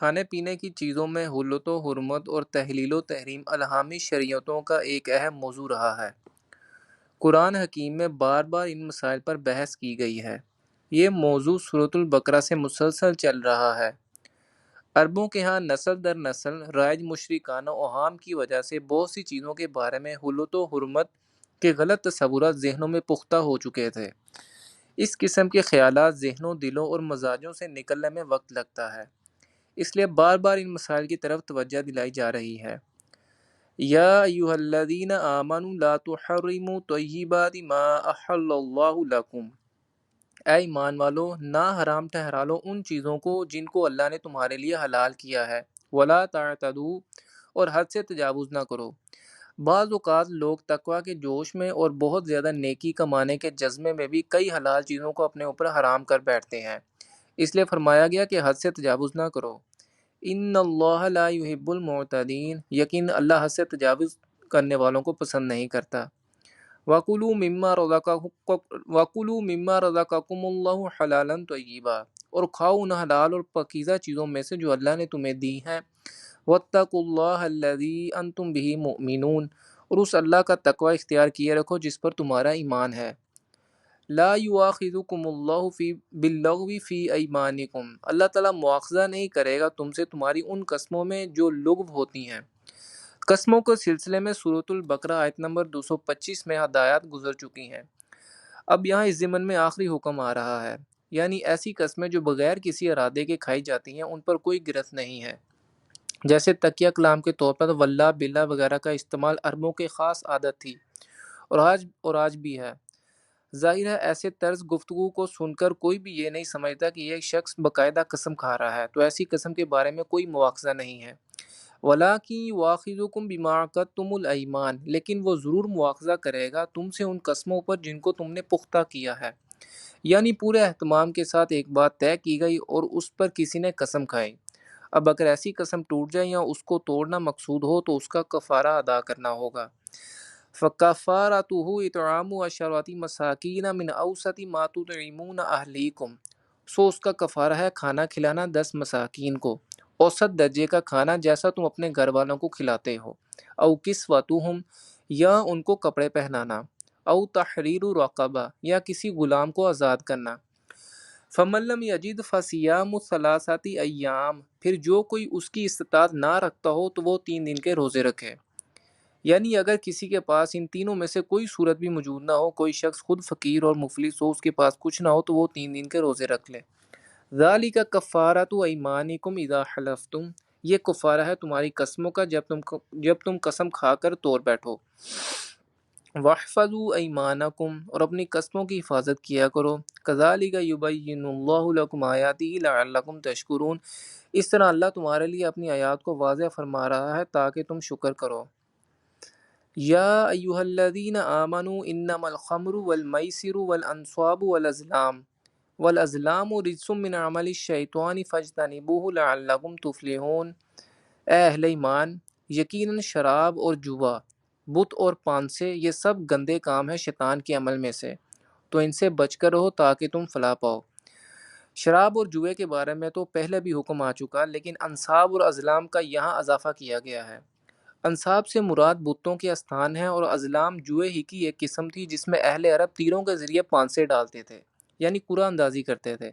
کھانے پینے کی چیزوں میں حلت و حرمت اور تحلیل و تحریم الہامی شریعتوں کا ایک اہم موضوع رہا ہے۔ قرآن حکیم میں بار بار ان مسائل پر بحث کی گئی ہے۔ یہ موضوع سورۃ البقرہ سے مسلسل چل رہا ہے۔ عربوں کے ہاں نسل در نسل رائج مشرکانہ اوہام کی وجہ سے بہت سی چیزوں کے بارے میں حلت و حرمت کے غلط تصورات ذہنوں میں پختہ ہو چکے تھے۔ اس قسم کے خیالات ذہنوں، دلوں اور مزاجوں سے نکلنے میں وقت لگتا ہے، اس لیے بار بار ان مسائل کی طرف توجہ دلائی جا رہی ہے۔ یا ایھا الذین آمنوا لا تحرموا طیبات ما احل اللہ لکم، اے ایمان والو نہ حرام ٹھہرا لو ان چیزوں کو جن کو اللہ نے تمہارے لیے حلال کیا ہے، ولا تعتدوا اور حد سے تجاوز نہ کرو۔ بعض اوقات لوگ تقوی کے جوش میں اور بہت زیادہ نیکی کمانے کے جذبے میں بھی کئی حلال چیزوں کو اپنے اوپر حرام کر بیٹھتے ہیں، اس لیے فرمایا گیا کہ حد سے تجاوز نہ کرو۔ ان اللہ لا يحب المعتدین، یقین اللہ حد سے تجاوز کرنے والوں کو پسند نہیں کرتا۔ وَكُلُوا مِمَّا رَزَقَكُمُ اللَّهُ حَلَالًا طَيِّبًا، اور کھاؤ ان حلال اور پاکیزہ چیزوں میں سے جو اللہ نے تمہیں دی ہیں۔ وَاتَّقُوا اللَّهَ الَّذِي أَنْتُمْ بِهِ مُؤْمِنُونَ، اور اس اللہ کا تقوی اختیار کیے رکھو جس پر تمہارا ایمان ہے۔ لا یؤاخذکم اللہ باللغو فی ایمانکم، اللہ تعالیٰ مواخذہ نہیں کرے گا تم سے تمہاری ان قسموں میں جو لغو ہوتی ہیں۔ قسموں کے سلسلے میں سورۃ البقرہ آیت نمبر 225 میں ہدایات گزر چکی ہیں۔ اب یہاں اس ضمن میں آخری حکم آ رہا ہے، یعنی ایسی قسمیں جو بغیر کسی ارادے کے کھائی جاتی ہیں ان پر کوئی گرفت نہیں ہے، جیسے تکیہ کلام کے طور پر واللہ باللہ وغیرہ کا استعمال عربوں کے خاص عادت تھی اور آج بھی ہے۔ ظاہر ہے ایسے طرز گفتگو کو سن کر کوئی بھی یہ نہیں سمجھتا کہ یہ شخص باقاعدہ قسم کھا رہا ہے، تو ایسی قسم کے بارے میں کوئی مواخذہ نہیں ہے۔ وَلَٰكِن يُؤَاخِذُكُم بِمَا عَقَدتُّمُ الْأَيْمَانَ، لیکن وہ ضرور مواخذہ کرے گا تم سے ان قسموں پر جن کو تم نے پختہ کیا ہے، یعنی پورے اہتمام کے ساتھ ایک بات طے کی گئی اور اس پر کسی نے قسم کھائی۔ اب اگر ایسی قسم ٹوٹ جائے یا اس کو توڑنا مقصود ہو تو اس کا کفارہ ادا کرنا ہوگا۔ فَكَفَّارَتُهُ إِطْعَامُ عَشَرَةِ مَسَاكِينَ مِنْ أَوْسَطِ مَا تُطْعِمُونَ أَهْلِيكُمْ، سو اس کا کفارہ ہے کھانا کھلانا 10 مساکین کو، اوسط درجے کا کھانا جیسا تم اپنے گھر والوں کو کھلاتے ہو، او کسوتہم، یا ان کو کپڑے پہنانا، او تحریر رقبہ، یا کسی غلام کو آزاد کرنا۔ فَمَن لَّمْ يَجِدْ فَصِيَامُ ثَلَاثَةِ أَيَّامٍ، پھر جو کوئی اس کی استطاعت نہ رکھتا ہو تو وہ 3 دن کے روزے رکھے۔ یعنی اگر کسی کے پاس ان تینوں میں سے کوئی صورت بھی موجود نہ ہو، کوئی شخص خود فقیر اور مفلس ہو، اس کے پاس کچھ نہ ہو، تو وہ 3 دن کے روزے رکھ لے۔ ذَلِكَ كَفَّارَةُ أَيْمَانِكُمْ إِذَا حَلَفْتُمْ، یہ کفارہ ہے تمہاری قسموں کا جب تم قسم کھا کر توڑ بیٹھو۔ وَاحْفَظُوا أَيْمَانَكُمْ، اور اپنی قسموں کی حفاظت کیا کرو۔ كَذَلِكَ يُبَيِّنُ اللَّهُ لَكُمْ آيَاتِهِ لَعَلَّكُمْ تَشْكُرُونَ، اس طرح اللہ تمہارے لیے اپنی آیات کو واضح فرما رہا ہے تاکہ تم شکر کرو۔ یا ایھا الذین آمنوا انما الخمر والمیسر والانصاب والازلام رجس من عمل الشیطان فاجتنبوہ لعلکم تفلحون، اے اہل ایمان، یقیناً شراب اور جوا، بت اور پانسے، یہ سب گندے کام ہیں شیطان کے عمل میں سے، تو ان سے بچ کر رہو تاکہ تم فلاح پاؤ۔ شراب اور جوئے کے بارے میں تو پہلے بھی حکم آ چکا، لیکن انصاب اور ازلام کا یہاں اضافہ کیا گیا ہے۔ انصاب سے مراد بتوں کے استھان ہیں، اور ازلام جوئے ہی کی ایک قسم تھی جس میں اہل عرب تیروں کے ذریعے پانسے ڈالتے تھے، یعنی قرعہ اندازی کرتے تھے۔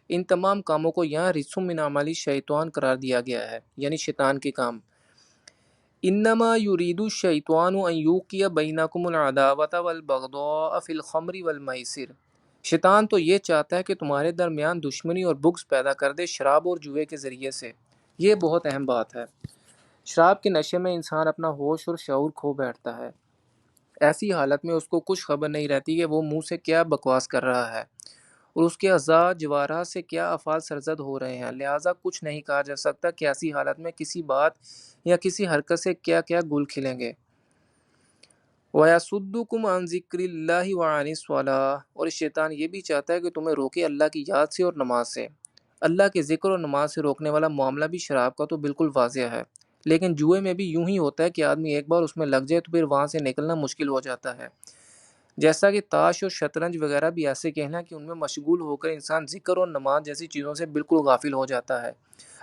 ان تمام کاموں کو یہاں رجس من عمل الشیطان قرار دیا گیا ہے، یعنی شیطان کے کام۔ انما یرید الشیطان ان یوقع بینکم العداوۃ والبغضاء فی الخمر والمیسر، شیطان تو یہ چاہتا ہے کہ تمہارے درمیان دشمنی اور بغض پیدا کر دے شراب اور جوئے کے ذریعے سے۔ یہ بہت اہم بات ہے۔ شراب کے نشے میں انسان اپنا ہوش اور شعور کھو بیٹھتا ہے، ایسی حالت میں اس کو کچھ خبر نہیں رہتی کہ وہ منہ سے کیا بکواس کر رہا ہے اور اس کے اعضاء جوارح سے کیا افعال سرزد ہو رہے ہیں، لہٰذا کچھ نہیں کہا جا سکتا کہ ایسی حالت میں کسی بات یا کسی حرکت سے کیا کیا گل کھلیں گے۔ وَيَصُدُّكُمْ عَنْ ذِكْرِ اللَّهِ وَعَنِ الصَّلَاةِ، اور شیطان یہ بھی چاہتا ہے کہ تمہیں روکے اللہ کی یاد سے اور نماز سے۔ اللہ کے ذکر اور نماز سے روکنے والا معاملہ بھی شراب کا تو بالکل واضح ہے، لیکن جوئے میں بھی یوں ہی ہوتا ہے کہ آدمی ایک بار اس میں لگ جائے تو پھر وہاں سے نکلنا مشکل ہو جاتا ہے۔ جیسا کہ تاش اور شطرنج وغیرہ بھی ایسے کہنا کہ ان میں مشغول ہو کر انسان ذکر اور نماز جیسی چیزوں سے بالکل غافل ہو جاتا ہے۔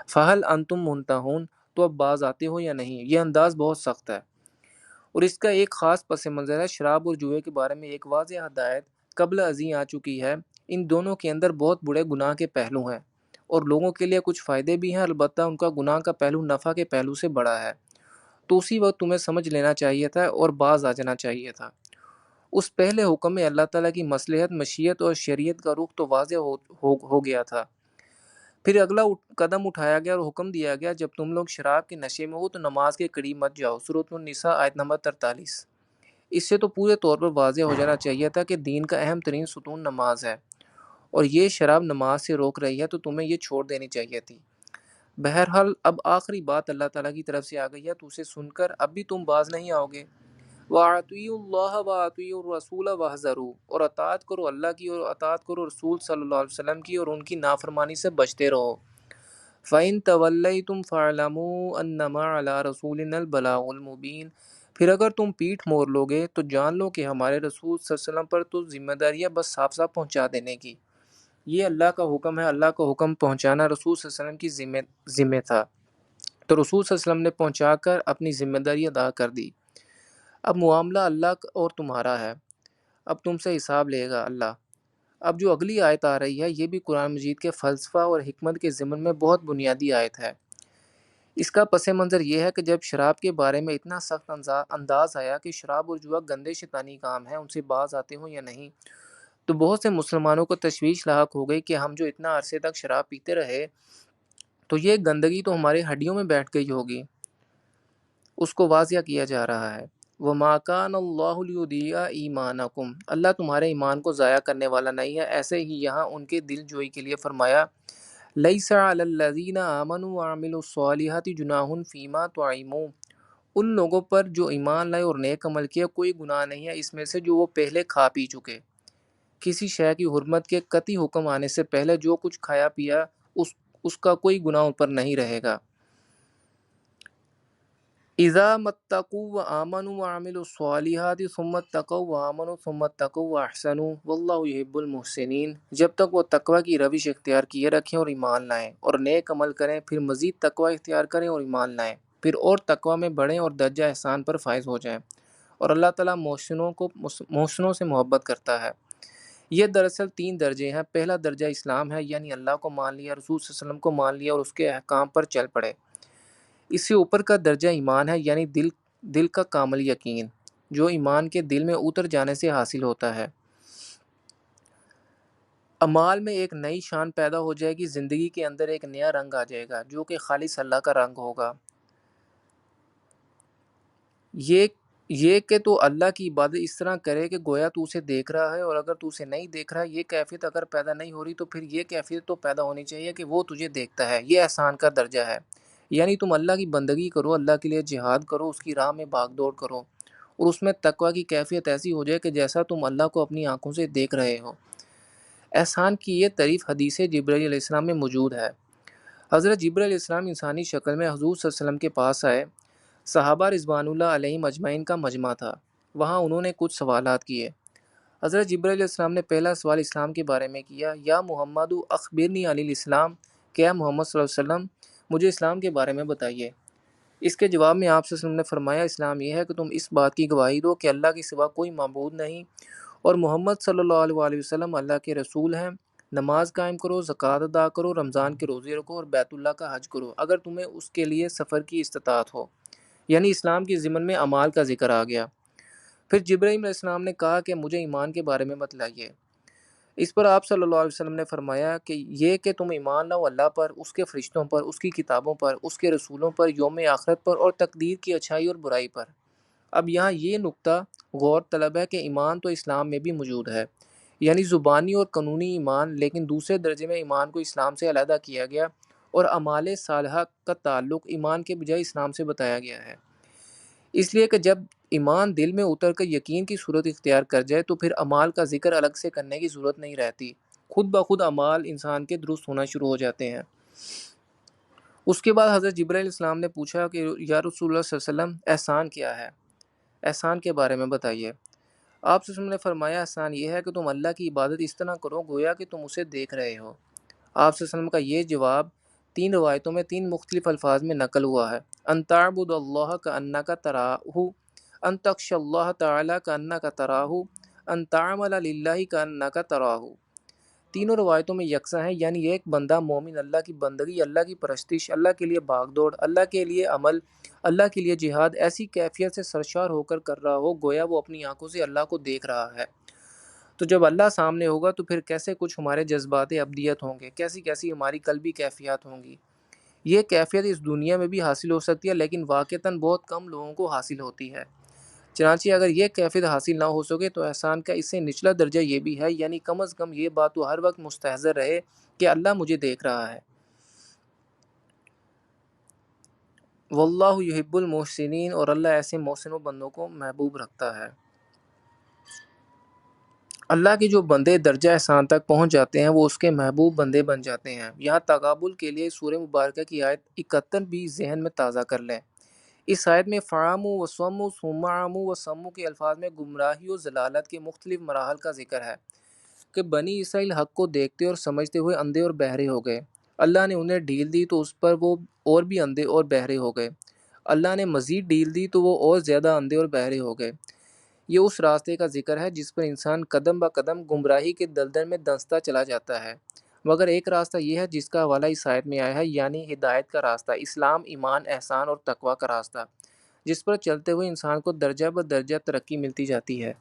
فہل انتم منتہون، تو اب باز آتے ہو یا نہیں۔ یہ انداز بہت سخت ہے، اور اس کا ایک خاص پس منظر ہے۔ شراب اور جوئے کے بارے میں ایک واضح ہدایت قبل ازیں آ چکی ہے۔ ان دونوں کے اندر بہت بڑے گناہ کے پہلو ہیں، اور لوگوں کے لیے کچھ فائدے بھی ہیں، البتہ ان کا گناہ کا پہلو نفع کے پہلو سے بڑا ہے۔ تو اسی وقت تمہیں سمجھ لینا چاہیے تھا اور باز آ جانا چاہیے تھا۔ اس پہلے حکم میں اللہ تعالیٰ کی مصلحت، مشیت اور شریعت کا رخ تو واضح ہو گیا تھا۔ پھر اگلا قدم اٹھایا گیا اور حکم دیا گیا، جب تم لوگ شراب کے نشے میں ہو تو نماز کے قریب مت جاؤ۔ سورۃ النساء آیت نمبر 43۔ اس سے تو پورے طور پر واضح ہو جانا چاہیے تھا کہ دین کا اہم ترین ستون نماز ہے، اور یہ شراب نماز سے روک رہی ہے، تو تمہیں یہ چھوڑ دینی چاہیے تھی۔ بہرحال اب آخری بات اللہ تعالیٰ کی طرف سے آ گئی ہے، تو اسے سن کر اب بھی تم باز نہیں آؤ گے۔ وَأَطِیعُوا اللَّهَ وَأَطِیعُوا الرَّسُولَ وَاحْذَرُوا، اور اطاعت کرو اللہ کی اور اطاعت کرو رسول صلی اللہ علیہ وسلم کی، اور ان کی نافرمانی سے بچتے رہو۔ فَإِن تَوَلَّيْتُمْ فَاعْلَمُوا أَنَّمَا عَلَىٰ رَسُولِنَا الْبَلَاغُ الْمُبِينُ، پھر اگر تم پیٹھ موڑ لو گے تو جان لو کہ ہمارے رسول صلی اللہ علیہ وسلم پر تو ذمہ داری ہے بس صاف صاف پہنچا دینے کی۔ یہ اللہ کا حکم ہے، اللہ کا حکم پہنچانا رسول صلی اللہ علیہ وسلم کی ذمہ تھا، تو رسول صلی اللہ علیہ وسلم نے پہنچا کر اپنی ذمہ داری ادا کر دی۔ اب معاملہ اللہ اور تمہارا ہے، اب تم سے حساب لے گا اللہ۔ اب جو اگلی آیت آ رہی ہے، یہ بھی قرآن مجید کے فلسفہ اور حکمت کے ضمن میں بہت بنیادی آیت ہے۔ اس کا پس منظر یہ ہے کہ جب شراب کے بارے میں اتنا سخت انداز آیا کہ شراب اور جوا گندے شیطانی کام ہیں، ان سے باز آتے ہوں یا نہیں، تو بہت سے مسلمانوں کو تشویش لاحق ہو گئی کہ ہم جو اتنا عرصے تک شراب پیتے رہے، تو یہ گندگی تو ہمارے ہڈیوں میں بیٹھ گئی ہوگی۔ اس کو واضح کیا جا رہا ہے، وَمَا كَانَ اللَّهُ لِيُضِيعَ إِيمَانَكُمْ، اللہ تمہارے ایمان کو ضائع کرنے والا نہیں ہے۔ ایسے ہی یہاں ان کے دل جوئی کے لیے فرمایا، لَيْسَ عَلَى الَّذِينَ آمَنُوا وَعَمِلُوا الصَّالِحَاتِ جُنَاحٌ فِيمَا طُعِمُوا، ان لوگوں پر جو ایمان لائے اور نیک عمل کیا کوئی گناہ نہیں ہے اس میں سے جو وہ پہلے کھا پی چکے۔ کسی شے کی حرمت کے قطعی حکم آنے سے پہلے جو کچھ کھایا پیا اس کا کوئی گناہ ان پر نہیں رہے گا۔ اذا متقوا وآمنوا وعملوا الصالحات ثم اتقوا وآمنوا ثم اتقوا واحسنوا واللہ يحب المحسنین، جب تک وہ تقوی کی روش اختیار کیے رکھیں اور ایمان لائیں اور نیک عمل کریں، پھر مزید تقوی اختیار کریں اور ایمان لائیں، پھر اور تقوی میں بڑھیں اور درجہ احسان پر فائز ہو جائیں، اور اللہ تعالیٰ محسنوں سے محبت کرتا ہے۔ یہ دراصل 3 درجے ہیں۔ پہلا درجہ اسلام ہے، یعنی اللہ کو مان لیا، رسول صلی اللہ علیہ وسلم کو مان لیا اور اس کے احکام پر چل پڑے۔ اس سے اوپر کا درجہ ایمان ہے، یعنی دل کا کامل یقین، جو ایمان کے دل میں اتر جانے سے حاصل ہوتا ہے۔ اعمال میں ایک نئی شان پیدا ہو جائے گی، زندگی کے اندر ایک نیا رنگ آ جائے گا جو کہ خالص اللہ کا رنگ ہوگا۔ یہ کہ تو اللہ کی عبادت اس طرح کرے کہ گویا تو اسے دیکھ رہا ہے، اور اگر تو اسے نہیں دیکھ رہا، یہ کیفیت اگر پیدا نہیں ہو رہی تو پھر یہ کیفیت تو پیدا ہونی چاہیے کہ وہ تجھے دیکھتا ہے۔ یہ احسان کا درجہ ہے، یعنی تم اللہ کی بندگی کرو، اللہ کے لیے جہاد کرو، اس کی راہ میں بھاگ دوڑ کرو، اور اس میں تقوی کی کیفیت ایسی ہو جائے کہ جیسا تم اللہ کو اپنی آنکھوں سے دیکھ رہے ہو۔ احسان کی یہ تعریف حدیث جبرائیل علیہ السلام میں موجود ہے۔ حضرت جبرائیل علیہ السلام انسانی شکل میں حضور صلی اللہ علیہ وسلم کے پاس آئے۔ صحابہ رضوان اللہ علیہم اجمعین کا مجمع تھا، وہاں انہوں نے کچھ سوالات کیے۔ حضرت جبرائیل علیہ السلام نے پہلا سوال اسلام کے بارے میں کیا، یا محمد اخبرنی عن الاسلام، کہ محمد صلی اللہ علیہ وسلم مجھے اسلام کے بارے میں بتائیے۔ اس کے جواب میں آپ صلی اللہ علیہ وسلم نے فرمایا، اسلام یہ ہے کہ تم اس بات کی گواہی دو کہ اللہ کے سوا کوئی معبود نہیں، اور محمد صلی اللہ علیہ وسلم اللہ کے رسول ہیں۔ نماز قائم کرو، زکوٰۃ ادا کرو، رمضان کے روزے رکھو اور بیت اللہ کا حج کرو اگر تمہیں اس کے لیے سفر کی استطاعت ہو۔ یعنی اسلام کے ضمن میں اعمال کا ذکر آ گیا۔ پھر جبرائیل علیہ السلام نے کہا کہ مجھے ایمان کے بارے میں بتلائیے۔ اس پر آپ صلی اللہ علیہ وسلم نے فرمایا کہ یہ کہ تم ایمان لاؤ اللہ پر، اس کے فرشتوں پر، اس کی کتابوں پر، اس کے رسولوں پر، یوم آخرت پر، اور تقدیر کی اچھائی اور برائی پر۔ اب یہاں یہ نقطہ غور طلب ہے کہ ایمان تو اسلام میں بھی موجود ہے، یعنی زبانی اور قانونی ایمان، لیکن دوسرے درجے میں ایمان کو اسلام سے علیحدہ کیا گیا اور اعمال صالحہ کا تعلق ایمان کے بجائے اسلام سے بتایا گیا ہے۔ اس لیے کہ جب ایمان دل میں اتر کر یقین کی صورت اختیار کر جائے تو پھر اعمال کا ذکر الگ سے کرنے کی ضرورت نہیں رہتی، خود بخود اعمال انسان کے درست ہونا شروع ہو جاتے ہیں۔ اس کے بعد حضرت جبرائیل علیہ السلام نے پوچھا کہ یا رسول اللہ صلی اللہ علیہ وسلم احسان کیا ہے، احسان کے بارے میں بتائیے۔ آپ صلی اللہ علیہ وسلم نے فرمایا، احسان یہ ہے کہ تم اللہ کی عبادت اس طرح کرو گویا کہ تم اسے دیکھ رہے ہو۔ آپ صلی اللہ علیہ وسلم کا یہ جواب 3 روایتوں میں 3 مختلف الفاظ میں نقل ہوا ہے۔ ان تعبد اللہ کانک تراہ، ان تخش اللہ تعالی کانک تراہ، ان تعمل للہ کانک تراہ۔ تینوں روایتوں میں یکساں ہے، یعنی ایک بندہ مومن اللہ کی بندگی، اللہ کی پرستش، اللہ کے لیے بھاگ دوڑ، اللہ کے لیے عمل، اللہ کے لیے جہاد ایسی کیفیت سے سرشار ہو کر رہا ہو گویا وہ اپنی آنکھوں سے اللہ کو دیکھ رہا ہے۔ تو جب اللہ سامنے ہوگا تو پھر کیسے کچھ ہمارے جذبات ابدیت ہوں گے، کیسی کیسی ہماری قلبی کیفیات ہوں گی۔ یہ کیفیت اس دنیا میں بھی حاصل ہو سکتی ہے، لیکن واقعتاً بہت کم لوگوں کو حاصل ہوتی ہے۔ چنانچہ اگر یہ کیفیت حاصل نہ ہو سکے تو احسان کا اس سے نچلا درجہ یہ بھی ہے، یعنی کم از کم یہ بات تو ہر وقت مستحضر رہے کہ اللہ مجھے دیکھ رہا ہے۔ واللہ یحب المحسنین، اور اللہ ایسے محسن بندوں کو محبوب رکھتا ہے۔ اللہ کے جو بندے درجہ احسان تک پہنچ جاتے ہیں وہ اس کے محبوب بندے بن جاتے ہیں۔ یہاں تقابل کے لیے سورہ مبارکہ کی آیت 71 بھی ذہن میں تازہ کر لیں۔ اس آیت میں فعاموا وصموا ثم عموا وصموا کے الفاظ میں گمراہی و ضلالت کے مختلف مراحل کا ذکر ہے کہ بنی اسرائیل حق کو دیکھتے اور سمجھتے ہوئے اندھے اور بہرے ہو گئے۔ اللہ نے انہیں ڈھیل دی تو اس پر وہ اور بھی اندھے اور بہرے ہو گئے۔ اللہ نے مزید ڈھیل دی تو وہ اور زیادہ اندھے اور بہرے ہو گئے۔ یہ اس راستے کا ذکر ہے جس پر انسان قدم با قدم گمراہی کے دلدل میں دھنستا چلا جاتا ہے، مگر ایک راستہ یہ ہے جس کا حوالہ اس آیت میں آیا ہے، یعنی ہدایت کا راستہ، اسلام، ایمان، احسان اور تقوی کا راستہ، جس پر چلتے ہوئے انسان کو درجہ بدرجہ ترقی ملتی جاتی ہے۔